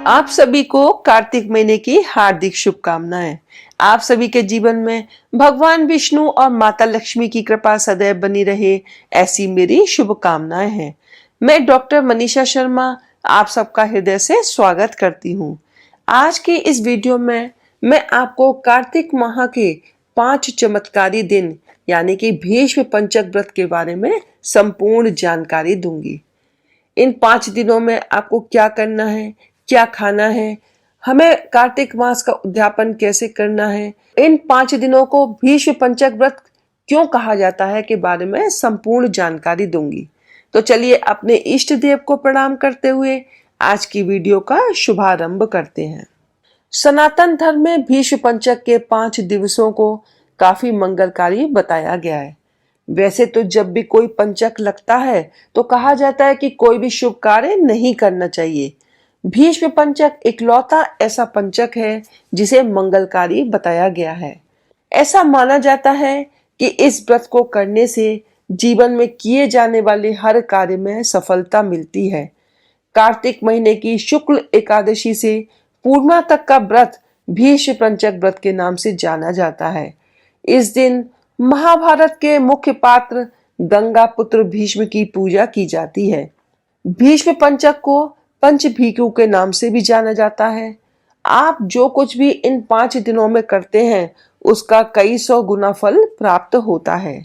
आप सभी को कार्तिक महीने की हार्दिक शुभकामनाएं। आप सभी के जीवन में भगवान विष्णु और माता लक्ष्मी की कृपा सदैव बनी रहे, ऐसी मेरी शुभकामनाएं हैं। मैं डॉक्टर मनीषा शर्मा आप सबका हृदय से स्वागत करती हूं। आज की इस वीडियो में मैं आपको कार्तिक माह के 5 चमत्कारी दिन यानी कि भीष्म पंचक व्रत के बारे में संपूर्ण जानकारी दूंगी। इन 5 दिनों में आपको क्या करना है, क्या खाना है, हमें कार्तिक मास का उद्यापन कैसे करना है, इन 5 दिनों को भीष्म पंचक व्रत क्यों कहा जाता है के बारे में संपूर्ण जानकारी दूंगी। तो चलिए अपने इष्ट देव को प्रणाम करते हुए आज की वीडियो का शुभारंभ करते हैं। सनातन धर्म में भीष्म पंचक के 5 दिवसों को काफी मंगलकारी बताया गया है। वैसे तो जब भी कोई पंचक लगता है तो कहा जाता है कि कोई भी शुभ कार्य नहीं करना चाहिए। भीष्म पंचक इकलौता ऐसा पंचक है जिसे मंगलकारी बताया गया है। ऐसा माना जाता है कि इस व्रत को करने से जीवन में किए जाने वाले हर कार्य में सफलता मिलती है। कार्तिक महीने की शुक्ल एकादशी से पूर्णिमा तक का व्रत भीष्म पंचक व्रत के नाम से जाना जाता है। इस दिन महाभारत के मुख्य पात्र गंगा पुत्र भीष्म की पूजा की जाती है। भीष्म पंचक को पंचभीकु के नाम से भी जाना जाता है। आप जो कुछ भी इन 5 दिनों में करते हैं उसका कई सौ गुना फल प्राप्त होता है।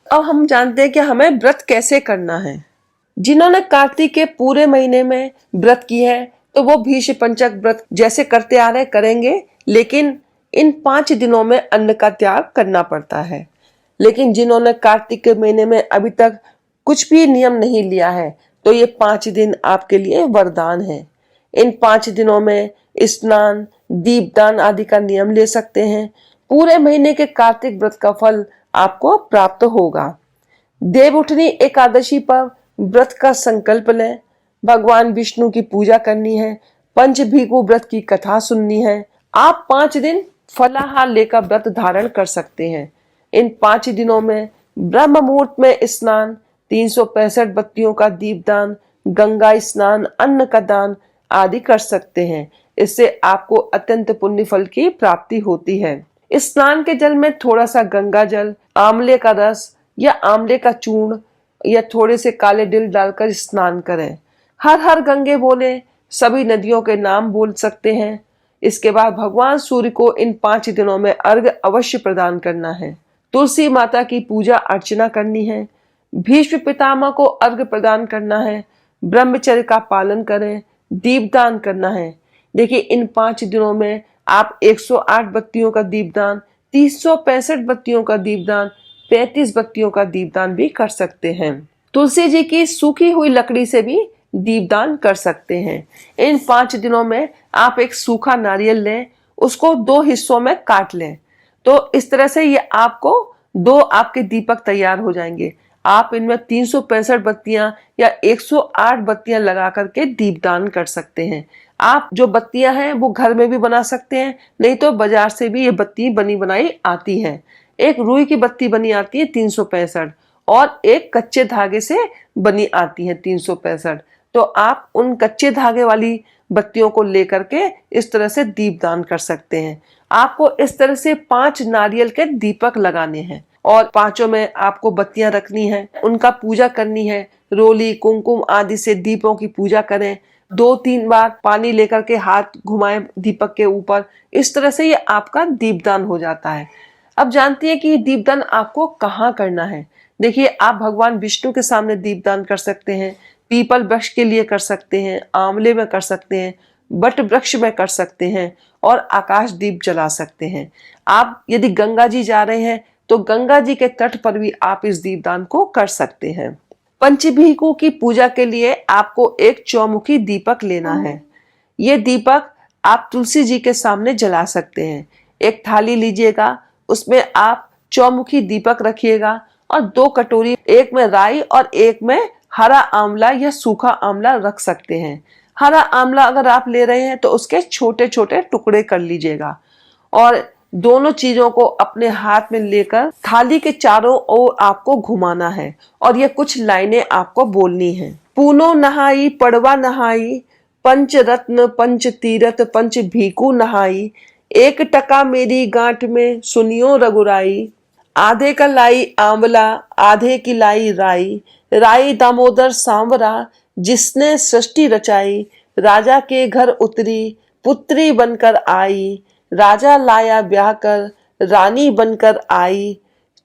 अब हम जानते हैं कि हमें व्रत कैसे करना है। जिन्होंने कार्तिक के पूरे महीने में व्रत किया है तो वो भीष्म पंचक व्रत जैसे करते आ रहे करेंगे, लेकिन इन 5 दिनों में अन्न का त्याग करना पड़ता है। लेकिन जिन्होंने कार्तिक के महीने में अभी तक कुछ भी नियम नहीं लिया है तो ये 5 दिन आपके लिए वरदान है। इन 5 दिनों में स्नान, दीपदान आदि का नियम ले सकते हैं। पूरे महीने के कार्तिक व्रत का फल आपको प्राप्त होगा। देवउठनी एकादशी पर व्रत का संकल्प लें। भगवान विष्णु की पूजा करनी है। पंचभीकु व्रत की कथा सुननी है। आप 5 दिन फलाहार लेकर व्रत धारण कर सकते हैं। इन 5 दिनों में ब्रह्म मुहूर्त में स्नान, 365 बत्तियों का दीपदान, गंगा स्नान, अन्न का दान आदि कर सकते हैं। इससे आपको अत्यंत पुण्य फल की प्राप्ति होती है। स्नान के जल में थोड़ा सा गंगा जल, आंवले का रस या आंवले का चूर्ण या थोड़े से काले तिल डालकर स्नान करें। हर हर गंगे बोले, सभी नदियों के नाम बोल सकते हैं। इसके बाद भगवान सूर्य को इन 5 दिनों में अर्घ्य अवश्य प्रदान करना है। तुलसी माता की पूजा अर्चना करनी है। भीष्म पितामह को अर्घ्य प्रदान करना है। ब्रह्मचर्य का पालन करें। दीपदान करना है। देखिए इन 5 दिनों में आप 108 बत्तियों का दीपदान, 365 बत्तियों का दीपदान, 35 बत्तियों का दीपदान भी कर सकते हैं। तुलसी जी की सूखी हुई लकड़ी से भी दीपदान कर सकते हैं। इन 5 दिनों में आप एक सूखा नारियल लें, उसको 2 हिस्सों में काट लें। तो इस तरह से ये आपको 2 आपके दीपक तैयार हो जाएंगे। आप इनमें 365 बत्तियां या 108 बत्तियां लगा करके दीपदान कर सकते हैं। आप जो बत्तियां हैं वो घर में भी बना सकते हैं, नहीं तो बाजार से भी ये बत्ती बनी बनाई आती है। एक रुई की बत्ती बनी आती है 365 और एक कच्चे धागे से बनी आती है 365। तो आप उन कच्चे धागे वाली बत्तियों को लेकर के इस तरह से दीपदान कर सकते हैं। आपको इस तरह से 5 नारियल के दीपक लगाने हैं और 5 में आपको बत्तियां रखनी है, उनका पूजा करनी है। रोली, कुमकुम आदि से दीपों की पूजा करें। 2-3 बार पानी लेकर के हाथ घुमाएं दीपक के ऊपर। इस तरह से ये आपका दीपदान हो जाता है। अब जानती है कि ये दीपदान आपको कहाँ करना है। देखिए आप भगवान विष्णु के सामने दीपदान कर सकते हैं, पीपल वृक्ष के लिए कर सकते हैं, आंवले में कर सकते हैं, बट वृक्ष में कर सकते हैं और आकाश दीप जला सकते हैं। आप यदि गंगा जी जा रहे हैं तो गंगा जी के तट पर भी आप इस दीपदान को कर सकते हैं। पंचभीकु की पूजा के लिए आपको एक चौमुखी दीपक लेना है। ये दीपक आप तुलसी जी के सामने जला सकते हैं। एक थाली लीजिएगा, उसमें आप चौमुखी दीपक रखिएगा और 2 कटोरी, एक में राई और एक में हरा आंवला या सूखा आंवला रख सकते हैं। हरा आंवला अगर आप ले रहे हैं तो उसके छोटे छोटे टुकड़े कर लीजिएगा और दोनों चीजों को अपने हाथ में लेकर थाली के चारों ओर आपको घुमाना है और ये कुछ लाइनें आपको बोलनी है। पूनो नहाई पड़वा नहाई, पंच रत्न पंच तीरथ पंच भीकु नहाई, एक टका मेरी गांठ में सुनियो रघुराई। आधे का लाई आंवला आधे की लाई राई, राई दामोदर सांवरा जिसने सृष्टि रचाई। राजा के घर उतरी पुत्री बनकर आई, राजा लाया ब्याह कर रानी बनकर आई।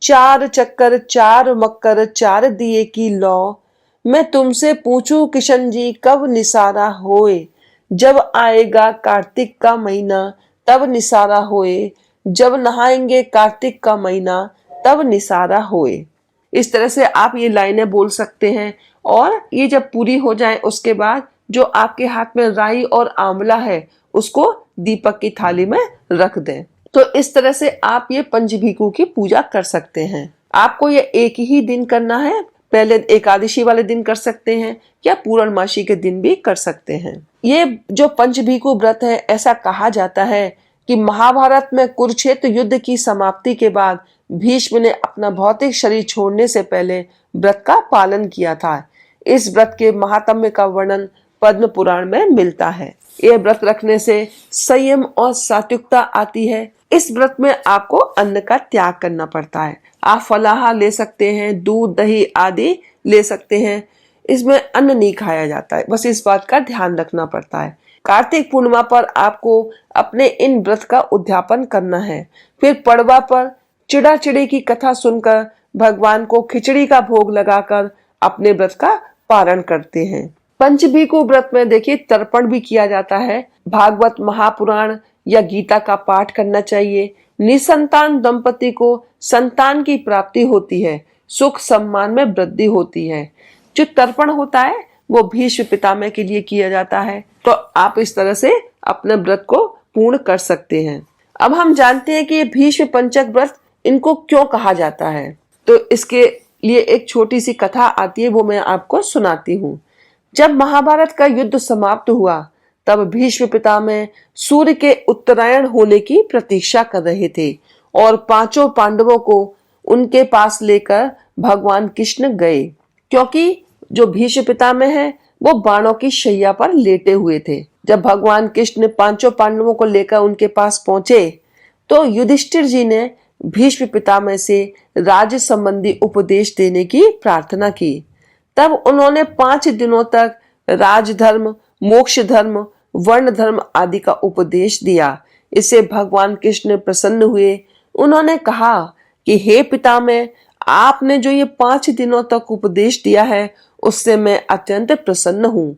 चार चक्कर चार मक्कर चार दिए की लौ, मैं तुमसे पूछूं किशन जी कब निसारा होए। जब आएगा कार्तिक का महीना तब निसारा होए, जब नहाएंगे कार्तिक का महीना तब निसारा होए। इस तरह से आप ये लाइनें बोल सकते हैं और ये जब पूरी हो जाए उसके बाद जो आपके हाथ में राई और आंवला है उसको दीपक की थाली में रख दें। तो इस तरह से आप ये पंचभीकु की पूजा कर सकते हैं। आपको ये एक ही दिन करना है, पहले एकादशी वाले दिन कर सकते हैं या पूर्णमासी के दिन भी कर सकते हैं। ये जो पंचभीकु व्रत है, ऐसा कहा जाता है कि महाभारत में कुरुक्षेत्र युद्ध की समाप्ति के बाद भीष्म ने अपना भौतिक शरीर छोड़ने से पहले व्रत का पालन किया था। इस व्रत के महात्म्य का वर्णन पद्म पुराण में मिलता है। यह व्रत रखने से संयम और सात्विकता आती है। इस व्रत में आपको अन्न का त्याग करना पड़ता है। आप फलाहार ले सकते हैं, दूध दही आदि ले सकते हैं, इसमें अन्न नहीं खाया जाता है, बस इस बात का ध्यान रखना पड़ता है। कार्तिक पूर्णिमा पर आपको अपने इन व्रत का उद्यापन करना है। फिर पड़वा पर चिड़ा चिड़ी की कथा सुनकर भगवान को खिचड़ी का भोग लगाकर अपने व्रत का पारण करते हैं। पंचभीकु व्रत में देखिए तर्पण भी किया जाता है। भागवत महापुराण या गीता का पाठ करना चाहिए। निसंतान दंपति को संतान की प्राप्ति होती है, सुख सम्मान में वृद्धि होती है। जो तर्पण होता है वो भीष्म पितामह के लिए किया जाता है। तो आप इस तरह से अपने व्रत को पूर्ण कर सकते हैं। अब हम जानते हैं कि ये भीष्म पंचक व्रत इनको क्यों कहा जाता है। तो इसके लिए एक छोटी सी कथा आती है, वो मैं आपको सुनाती हूँ। जब महाभारत का युद्ध समाप्त हुआ तब भीष्म पितामह सूर्य के उत्तरायण होने की प्रतीक्षा कर रहे थे और पांचों पांडवों को उनके पास लेकर भगवान कृष्ण गए, क्योंकि जो भीष्म पितामह है वो बाणों की शैया पर लेटे हुए थे। जब भगवान कृष्ण पांचों पांडवों को लेकर उनके पास पहुंचे तो युधिष्ठिर जी ने भीष्म पितामह से राज संबंधी उपदेश देने की प्रार्थना की। तब उन्होंने 5 दिनों तक राजधर्म, मोक्ष धर्म, वर्ण धर्म आदि का उपदेश दिया। इससे भगवान कृष्ण प्रसन्न हुए। उन्होंने कहा कि हे पितामह, आपने जो ये 5 दिनों तक उपदेश दिया है उससे मैं अत्यंत प्रसन्न हूँ।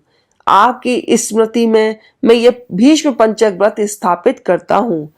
आपकी स्मृति में मैं ये भीष्म पंचक व्रत स्थापित करता हूँ।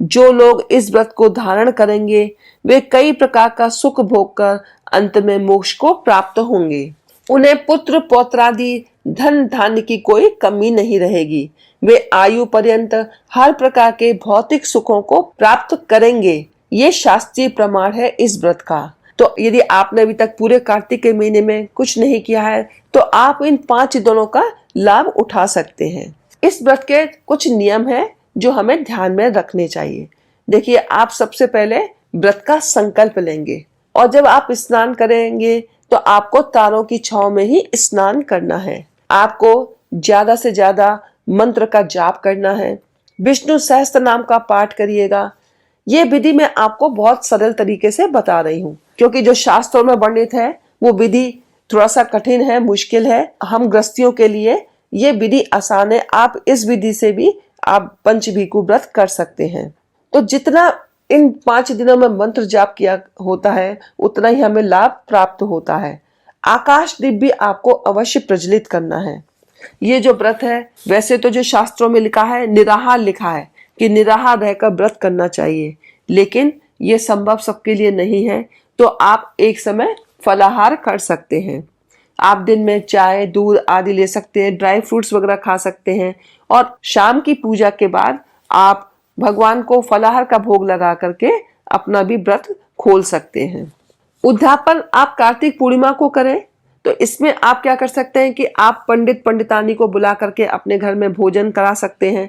जो लोग इस व्रत को धारण करेंगे वे कई प्रकार का सुख भोग कर अंत में मोक्ष को प्राप्त होंगे। उन्हें पुत्र पौत्रादि धन धान्य की कोई कमी नहीं रहेगी। वे आयु पर्यंत हर प्रकार के भौतिक सुखों को प्राप्त करेंगे। ये शास्त्रीय प्रमाण है इस व्रत का। तो यदि आपने अभी तक पूरे कार्तिक के महीने में कुछ नहीं किया है तो आप इन 5 दिनों का लाभ उठा सकते हैं। इस व्रत के कुछ नियम हैं जो हमें ध्यान में रखने चाहिए। देखिए, आप सबसे पहले व्रत का संकल्प लेंगे और जब आप स्नान करेंगे तो आपको तारों की छांव में ही स्नान करना है। आपको ज्यादा से ज्यादा मंत्र का जाप करना है। विष्णु सहस्त्र नाम का पाठ करिएगा। ये विधि मैं आपको बहुत सरल तरीके से बता रही हूँ, क्योंकि जो शास्त्रों में वर्णित है वो विधि थोड़ा सा कठिन है, मुश्किल है। हम गृहस्थियों के लिए ये विधि आसान है। आप इस विधि से भी आप पंचभीकु व्रत कर सकते हैं। तो जितना इन 5 दिनों में मंत्र जाप किया होता है उतना ही हमें लाभ प्राप्त होता है। आकाश दीप भी आपको अवश्य प्रज्वलित करना है। ये जो व्रत है, वैसे तो जो शास्त्रों में लिखा है निराहार लिखा है कि निराहार रहकर व्रत करना चाहिए, लेकिन ये संभव सबके लिए नहीं है। तो आप एक समय फलाहार कर सकते हैं। आप दिन में चाय दूध आदि ले सकते हैं, ड्राई फ्रूट्स वगैरह खा सकते हैं और शाम की पूजा के बाद आप भगवान को फलाहार का भोग लगा करके अपना भी व्रत खोल सकते हैं। उद्यापन आप कार्तिक पूर्णिमा को करें तो इसमें आप क्या कर सकते हैं कि आप पंडित पंडितानी को बुला करके अपने घर में भोजन करा सकते हैं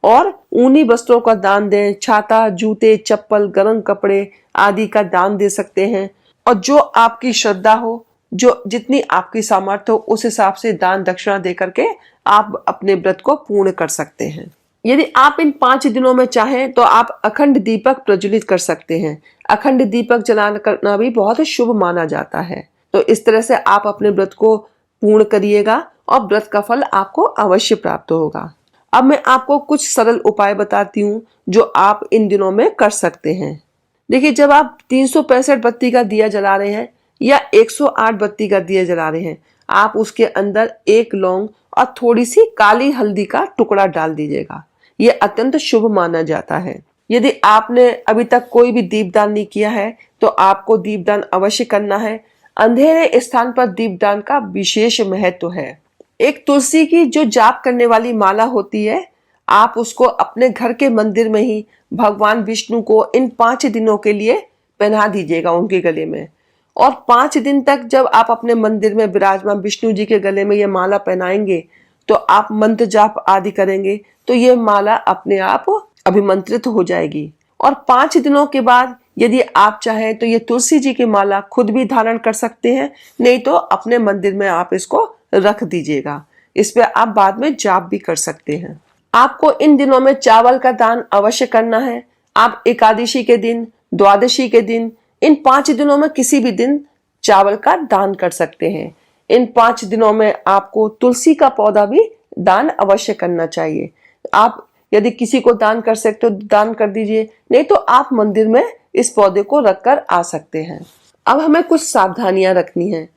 और ऊनी वस्त्रों का दान दें। छाता, जूते, चप्पल, गर्म कपड़े आदि का दान दे सकते हैं। और जो आपकी श्रद्धा हो जो जितनी आपकी सामर्थ्य हो उस हिसाब से दान दक्षिणा दे करके आप अपने व्रत को पूर्ण कर सकते हैं। यदि आप इन 5 दिनों में चाहें तो आप अखंड दीपक प्रज्वलित कर सकते हैं। अखंड दीपक जलाना करना भी बहुत शुभ माना जाता है। तो इस तरह से आप अपने व्रत को पूर्ण करिएगा और व्रत का फल आपको अवश्य प्राप्त होगा। अब मैं आपको कुछ सरल उपाय बताती हूँ जो आप इन दिनों में कर सकते हैं। देखिए, जब आप 365 बत्ती का दिया जला रहे हैं या 108 बत्ती का दिया जला रहे हैं, आप उसके अंदर 1 लौंग और थोड़ी सी काली हल्दी का टुकड़ा डाल दीजिएगा। ये अत्यंत शुभ माना जाता है। यदि आपने अभी तक कोई भी दीपदान नहीं किया है तो आपको दीपदान अवश्य करना है। अंधेरे स्थान पर दीपदान का विशेष महत्व है। एक तुलसी की जो जाप करने वाली माला होती है, आप उसको अपने घर के मंदिर में ही भगवान विष्णु को इन 5 दिनों के लिए पहना दीजिएगा उनके गले में। और 5 दिन तक जब आप अपने मंदिर में विराजमान विष्णु जी के गले में ये माला पहनाएंगे तो आप मंत्र जाप आदि करेंगे तो ये माला अपने आप अभिमंत्रित हो जाएगी। और 5 दिनों के बाद यदि आप चाहें तो ये तुलसी जी की माला खुद भी धारण कर सकते हैं, नहीं तो अपने मंदिर में आप इसको रख दीजिएगा। इस पे आप बाद में जाप भी कर सकते हैं। आपको इन दिनों में चावल का दान अवश्य करना है। आप एकादशी के दिन, द्वादशी के दिन, इन 5 दिनों में किसी भी दिन चावल का दान कर सकते हैं। इन 5 दिनों में आपको तुलसी का पौधा भी दान अवश्य करना चाहिए। आप यदि किसी को दान कर सकते हो दान कर दीजिए, नहीं तो आप मंदिर में इस पौधे को रखकर आ सकते हैं। अब हमें कुछ सावधानियां रखनी है।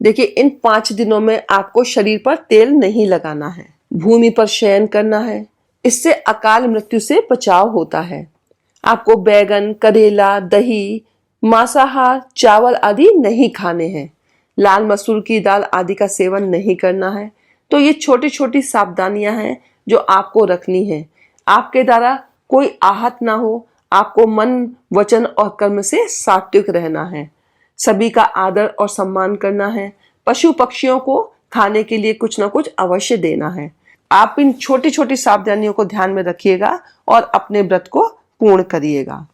देखिए, इन 5 दिनों में आपको शरीर पर तेल नहीं लगाना है, भूमि पर शयन करना है, इससे अकाल मृत्यु से बचाव होता है। आपको बैगन, करेला, दही, मांसाहार, चावल आदि नहीं खाने हैं। लाल मसूर की दाल आदि का सेवन नहीं करना है। तो ये छोटी छोटी सावधानियां हैं जो आपको रखनी है। आपके द्वारा कोई आहत ना हो। आपको मन, वचन और कर्म से सात्विक रहना है। सभी का आदर और सम्मान करना है। पशु पक्षियों को खाने के लिए कुछ ना कुछ अवश्य देना है। आप इन छोटी छोटी सावधानियों को ध्यान में रखिएगा और अपने व्रत को पूर्ण करिएगा।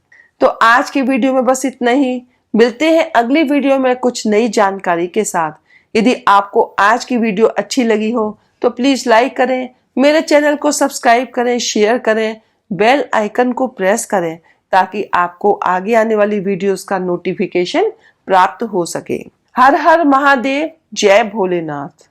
तो आज की वीडियो में बस इतना ही। मिलते हैं अगली वीडियो में कुछ नई जानकारी के साथ। यदि आपको आज की वीडियो अच्छी लगी हो तो प्लीज लाइक करें, मेरे चैनल को सब्सक्राइब करें, शेयर करें, बेल आइकन को प्रेस करें ताकि आपको आगे आने वाली वीडियोस का नोटिफिकेशन प्राप्त हो सके। हर हर महादेव, जय भोलेनाथ।